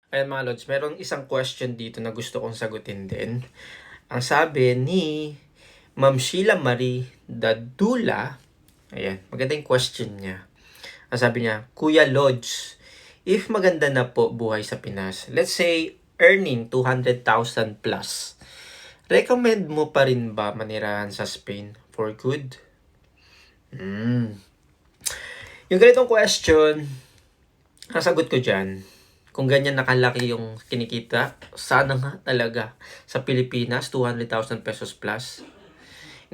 Ayan mga Lods, merong isang question dito na gusto kong sagutin din. Ang sabi ni Ma'am Sheila Marie Dadula, ayan, maganda yung question niya. Ang sabi niya, Kuya Lods, if maganda na po buhay sa Pinas, let's say earning 200,000 plus, recommend mo pa rin ba manirahan sa Spain for good? Yung ganitong question, ang sagot ko dyan, kung ganyan nakalaki yung kinikita, sana nga talaga sa Pilipinas, 200,000 pesos plus.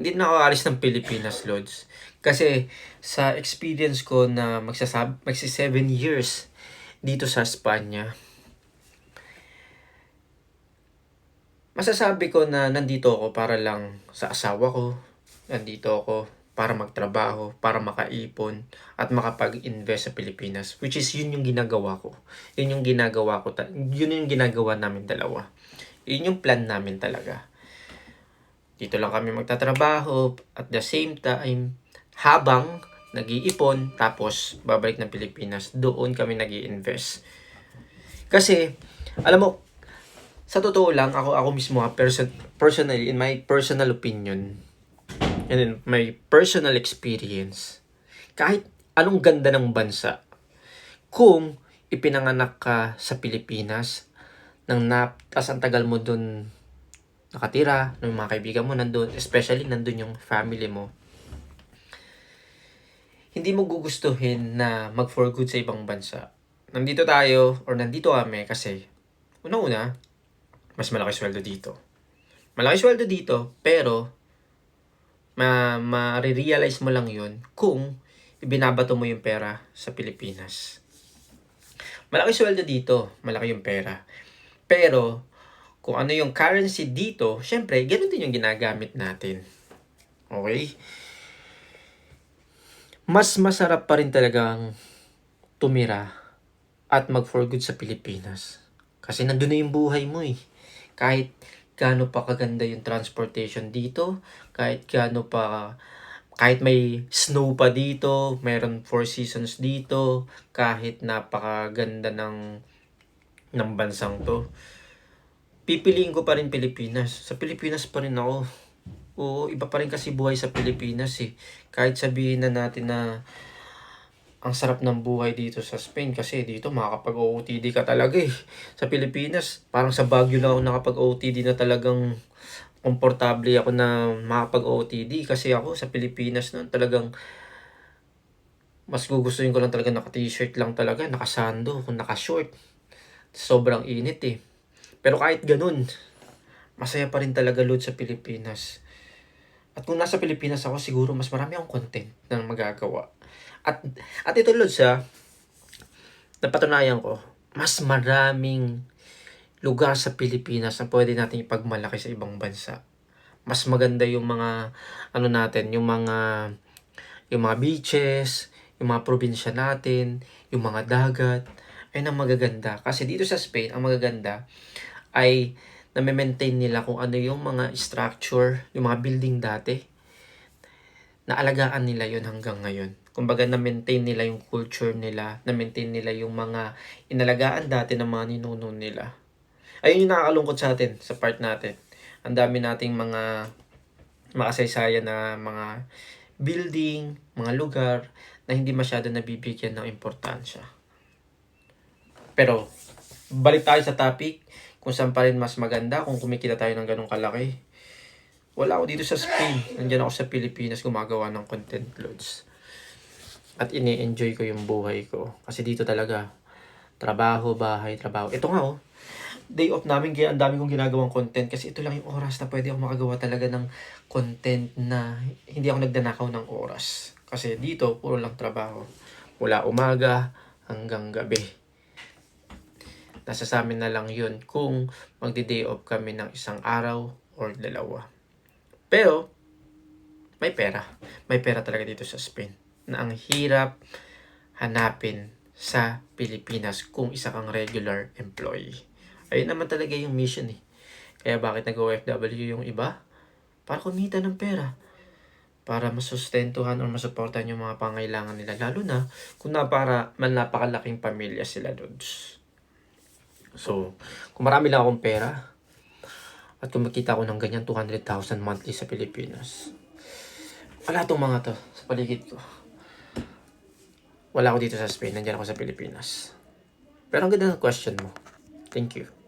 Hindi na ako alis ng Pilipinas, Lods. Kasi sa experience ko na magsi 7 years dito sa Espanya, masasabi ko na nandito ako para lang sa asawa ko. Nandito ako para magtrabaho, para makaipon, at makapag-invest sa Pilipinas. Which is yun yung ginagawa ko. Yun yung ginagawa ko. Yun yung ginagawa namin dalawa. Yun yung plan namin talaga. Dito lang kami magtatrabaho at the same time, habang nag-iipon, tapos babalik ng Pilipinas, doon kami nag-i-invest. Kasi, alam mo, sa totoo lang, ako mismo, personally, in my personal opinion, and in my personal experience, kahit anong ganda ng bansa, kung ipinanganak ka sa Pilipinas, tas ang tagal mo dun nakatira, ng mga kaibigan mo nandun, especially nandun yung family mo, hindi mo gugustuhin na mag for good sa ibang bansa. Nandito tayo, or nandito kami kasi, una-una, mas malaki sweldo dito. Malaki sweldo dito, pero ma-realize mo lang yun kung ibinabato mo yung pera sa Pilipinas. Malaki sweldo dito, malaki yung pera. Pero, kung ano yung currency dito, syempre, ganun din yung ginagamit natin. Okay? Mas masarap pa rin talagang tumira at mag for good sa Pilipinas. Kasi nandun na yung buhay mo eh. Kahit gaano pa kaganda yung transportation dito, kahit may snow pa dito, meron 4 seasons dito, kahit napakaganda ng bansang to, pipiliin ko pa rin Pilipinas. Sa Pilipinas pa rin ako. Oo, iba pa rin kasi buhay sa Pilipinas eh. Kahit sabihin na natin na ang sarap ng buhay dito sa Spain kasi dito makakapag-OOTD ka talaga eh. Sa Pilipinas, parang sa Baguio lang ako nakapag-OOTD na talagang komportable ako na makapag-OOTD kasi ako sa Pilipinas noon talagang mas gugustuhin ko lang talaga naka-t-shirt lang talaga, nakasando, kung naka-short. Sobrang init eh. Pero kahit ganun, masaya pa rin talaga load sa Pilipinas. At kung nasa Pilipinas ako, siguro mas marami akong content na magagawa. At, at ito load sa napatunayan ko, mas maraming lugar sa Pilipinas na pwede natin ipagmalaki sa ibang bansa. Mas maganda yung mga ano natin, yung mga beaches, yung mga probinsya natin, yung mga dagat, ay ang magaganda. Kasi dito sa Spain, ang magaganda ay na-maintain nila kung ano yung mga structure, yung mga building dati. Naalagaan nila yon hanggang ngayon. Kumbaga na-maintain nila yung culture nila, na-maintain nila yung mga inalagaan dati ng mga ninuno nila. Ayun yung nakakalungkot sa atin, sa part natin. Ang dami nating mga makasaysayan na mga building, mga lugar na hindi masyado nabibigyan ng importansya. Pero, balik tayo sa topic, kung saan pa rin mas maganda kung kumikita tayo ng ganong kalaki. Wala ako dito sa Spain. Nandiyan ako sa Pilipinas gumagawa ng content loads. At ini-enjoy ko yung buhay ko. Kasi dito talaga, trabaho, bahay, trabaho. Ito nga oh, day off namin, kaya ang dami kong ginagawang content kasi ito lang yung oras na pwede ako makagawa talaga ng content na hindi ako nagdanakaw ng oras. Kasi dito, puro lang trabaho. Mula umaga hanggang gabi. Nasa sa amin na lang yun kung magdi-day off kami ng isang araw or dalawa. Pero, may pera. May pera talaga dito sa Spain. Na ang hirap hanapin sa Pilipinas kung isa kang regular employee. Ayun naman talaga yung mission eh. Kaya bakit nag-OFW yung iba? Para kumita ng pera. Para masustentuhan o masuportahan yung mga pangailangan nila. Lalo na kung napakalaking pamilya sila doon. So, kung marami lang akong pera, at kung makita ko ng ganyan 200,000 monthly sa Pilipinas, wala tong mga to sa paligid ko. Wala ako dito sa Spain, nandiyan ako sa Pilipinas. Pero ang ganda ng question mo. Thank you.